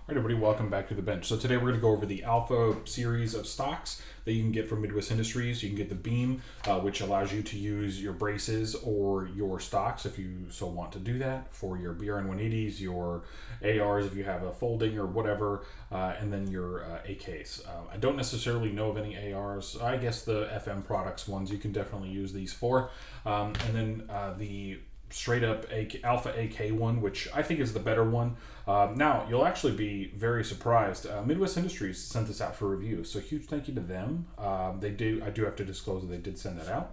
All right, everybody, welcome back to the bench. So today we're going to go over the Alpha series of stocks that you can get from Midwest Industries. You can get the Beam, which allows you to use your braces or your stocks if you so want to do that for your BRN 180s, your ARs if you have a folding or whatever, and then your AKs. I don't necessarily know of any ARs. I guess the FM products ones you can definitely use these for. And then the straight up Alpha AK one, which I think is the better one. Now, you'll actually be very surprised. Midwest Industries sent this out for review, so huge thank you to them. I do have to disclose that they did send that out.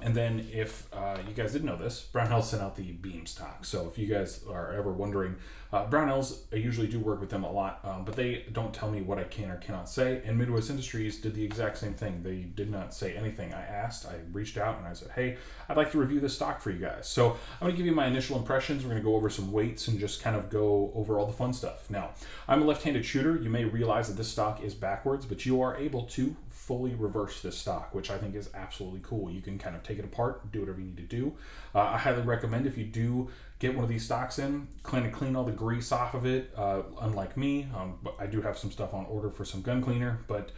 And then if you guys didn't know this, Brownells sent out the Beam stock. So if you guys are ever wondering, Brownells, I usually do work with them a lot, but they don't tell me what I can or cannot say. And Midwest Industries did the exact same thing. They did not say anything. I reached out and I said, hey, I'd like to review this stock for you guys. So I'm going to give you my initial impressions. We're going to go over some weights and just kind of go over all the fun stuff. Now, I'm a left-handed shooter. You may realize that this stock is backwards, but you are able to fully reverse this stock, which I think is absolutely cool. You can kind of take it apart, do whatever you need to do. I highly recommend if you do get one of these stocks in, kind of clean all the grease off of it. Unlike me, but I do have some stuff on order for some gun cleaner, but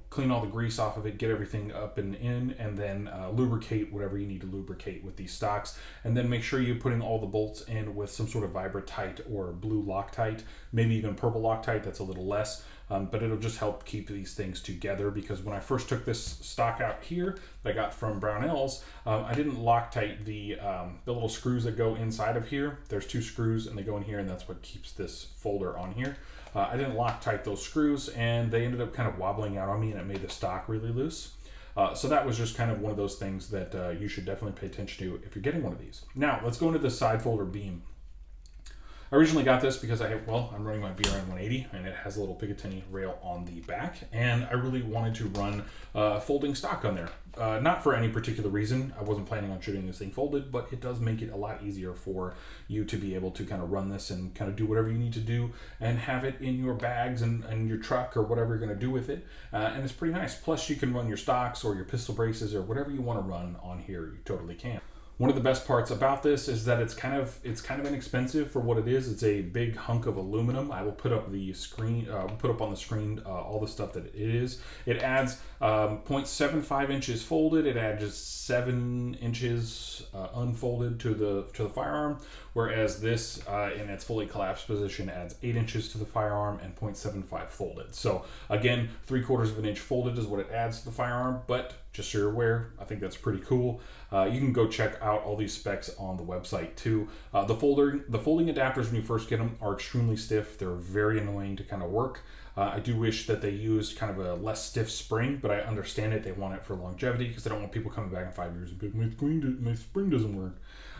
clean all the grease off of it, get everything up and in, and then lubricate whatever you need to lubricate with these stocks. And then make sure you're putting all the bolts in with some sort of Vibratite or blue Loctite, maybe even purple Loctite, that's a little less. But it'll just help keep these things together, because when I first took this stock out here that I got from Brownells, I didn't Loctite the little screws that go inside of here. There's two screws and they go in here, and that's what keeps this folder on here. I didn't Loctite those screws, and they ended up kind of wobbling out on me, and it made the stock really loose. So that was just kind of one of those things that you should definitely pay attention to if you're getting one of these. Now, let's go into the side folder Beam. I originally got this because I'm running my BRN 180 and it has a little Picatinny rail on the back, and I really wanted to run folding stock on there. Not for any particular reason. I wasn't planning on shooting this thing folded, but it does make it a lot easier for you to be able to kind of run this and kind of do whatever you need to do and have it in your bags and your truck or whatever you're going to do with it. And it's pretty nice. Plus, you can run your stocks or your pistol braces or whatever you want to run on here. You totally can. One of the best parts about this is that it's kind of inexpensive for what it is. It's a big hunk of aluminum. I will put up the screen, on the screen all the stuff that it is. It adds 0.75 inches folded. It adds 7 inches unfolded to the firearm, whereas this in its fully collapsed position adds 8 inches to the firearm and 0.75 folded. So again, 3/4 of an inch folded is what it adds to the firearm, but just so you're aware, I think that's pretty cool. You can go check out all these specs on the website too. The folding adapters when you first get them are extremely stiff. They're very annoying to kind of work. I do wish that they used kind of a less stiff spring, but I understand it. They want it for longevity because they don't want people coming back in 5 years and being, my spring doesn't work.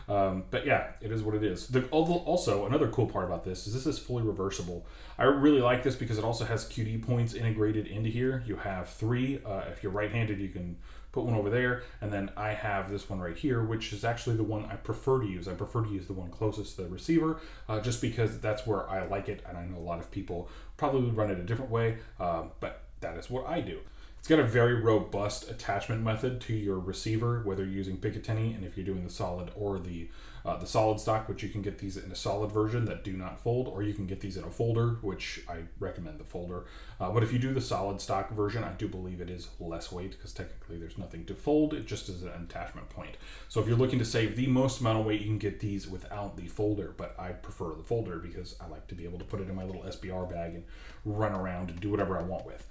But yeah, it is what it is. Also, another cool part about this is fully reversible. I really like this because it also has QD points integrated into here. You have 3. If you're right-handed, you can put one over there, and then I have this one right here, which is actually the one I prefer to use. I prefer to use the one closest to the receiver, just because that's where I like it, and I know a lot of people probably would run it a different way, but that is what I do. It's got a very robust attachment method to your receiver, whether you're using Picatinny, and if you're doing the solid or the solid stock, which you can get these in a solid version that do not fold, or you can get these in a folder, which I recommend the folder. But if you do the solid stock version, I do believe it is less weight because technically there's nothing to fold. It just is an attachment point. So if you're looking to save the most amount of weight, you can get these without the folder, but I prefer the folder because I like to be able to put it in my little SBR bag and run around and do whatever I want with.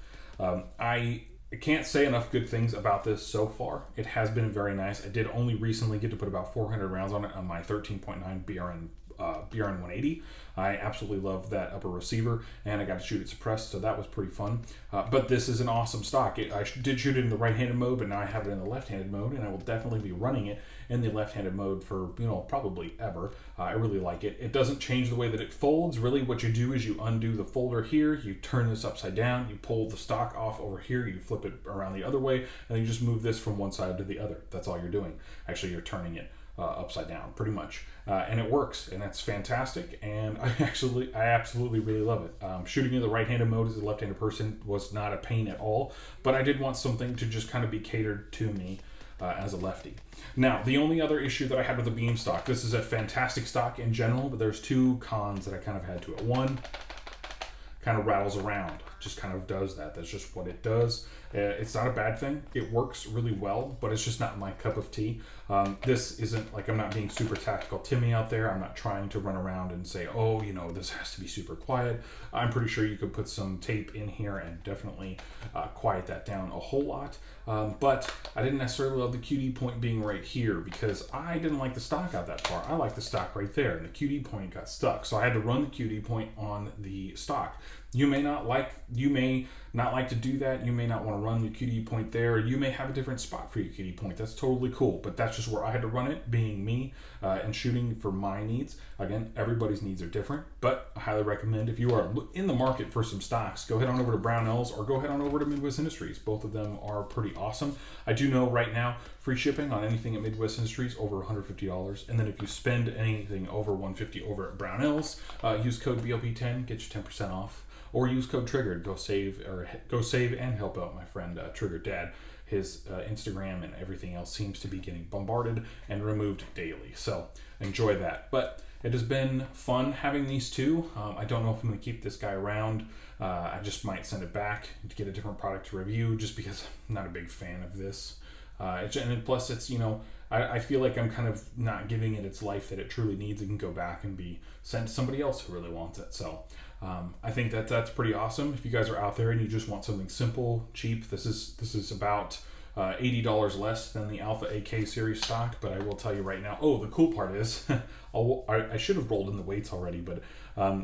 I can't say enough good things about this so far. It has been very nice. I did only recently get to put about 400 rounds on it on my 13.9 BRN 180. I absolutely love that upper receiver, and I got to shoot it suppressed, so that was pretty fun. But this is an awesome stock. I did shoot it in the right-handed mode, but now I have it in the left-handed mode, and I will definitely be running it in the left-handed mode for, probably ever. I really like it. It doesn't change the way that it folds. Really, what you do is you undo the folder here, you turn this upside down, you pull the stock off over here, you flip it around the other way, and then you just move this from one side to the other. That's all you're doing. Actually, you're turning it upside down pretty much, and it works, and that's fantastic, and I absolutely really love it. Shooting in the right-handed mode as a left-handed person was not a pain at all, but I did want something to just kind of be catered to me as a lefty. Now, the only other issue that I had with the Beam stock, this is a fantastic stock in general, but there's 2 cons that I kind of had to it. One, kind of rattles around. Just kind of does that. That's just what it does. It's not a bad thing. It works really well, but it's just not my cup of tea. This isn't like, I'm not being super tactical Timmy out there. I'm not trying to run around and say, oh, you know, this has to be super quiet. I'm pretty sure you could put some tape in here and definitely quiet that down a whole lot. But I didn't necessarily love the QD point being right here because I didn't like the stock out that far. I like the stock right there, and the QD point got stuck. So I had to run the QD point on the stock. You may not like to do that. You may not want to run your QD point there. You may have a different spot for your QD point. That's totally cool, but that's just where I had to run it, being me and shooting for my needs. Again, everybody's needs are different, but I highly recommend if you are in the market for some stocks, go head on over to Brownells or go head on over to Midwest Industries. Both of them are pretty awesome. I do know right now, free shipping on anything at Midwest Industries over $150. And then if you spend anything over $150 over at Brownells, use code BLP10, get you 10% off. Or use code Triggered. Go save and help out my friend Triggered Dad. His Instagram and everything else seems to be getting bombarded and removed daily. So enjoy that. But it has been fun having these two. I don't know if I'm going to keep this guy around. I just might send it back to get a different product to review just because I'm not a big fan of this. And plus, it's, you know, I feel like I'm kind of not giving it its life that it truly needs. It can go back and be sent to somebody else who really wants it. So I think that's pretty awesome. If you guys are out there and you just want something simple, cheap, this is about $80 less than the Alpha AK series stock. But I will tell you right now. Oh, the cool part is, I should have rolled in the weights already, but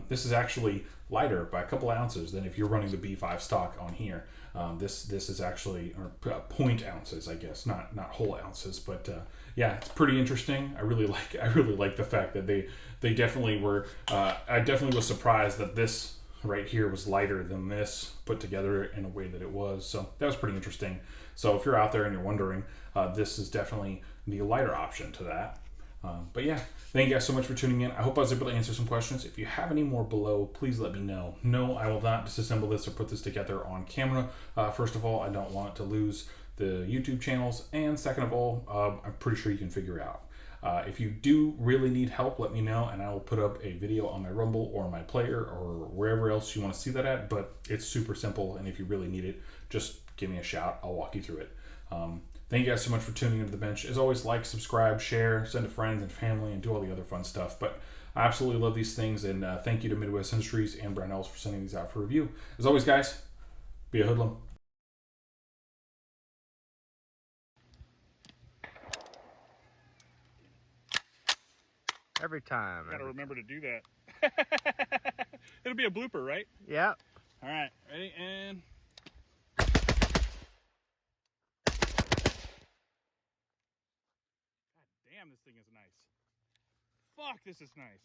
this is actually lighter by a couple ounces than if you're running the B5 stock on here. This is actually point ounces, I guess, not whole ounces, but yeah, it's pretty interesting. I really like the fact that they definitely were. I definitely was surprised that this right here was lighter than this put together in a way that it was. So that was pretty interesting. So if you're out there and you're wondering, this is definitely the lighter option to that. But yeah, thank you guys so much for tuning in. I hope I was able to answer some questions. If you have any more below, please let me know. No, I will not disassemble this or put this together on camera. First of all, I don't want to lose the YouTube channels. And second of all, I'm pretty sure you can figure it out. If you do really need help, let me know, and I will put up a video on my Rumble or my Player or wherever else you want to see that at. But it's super simple, and if you really need it, just give me a shout. I'll walk you through it. Thank you guys so much for tuning into The Bench. As always, like, subscribe, share, send to friends and family, and do all the other fun stuff. But I absolutely love these things, and thank you to Midwest Industries and Brownells for sending these out for review. As always, guys, be a hoodlum. Every time. Gotta remember to do that. It'll be a blooper, right? Yeah. All right, ready, and... Damn, this thing is nice. Fuck, this is nice.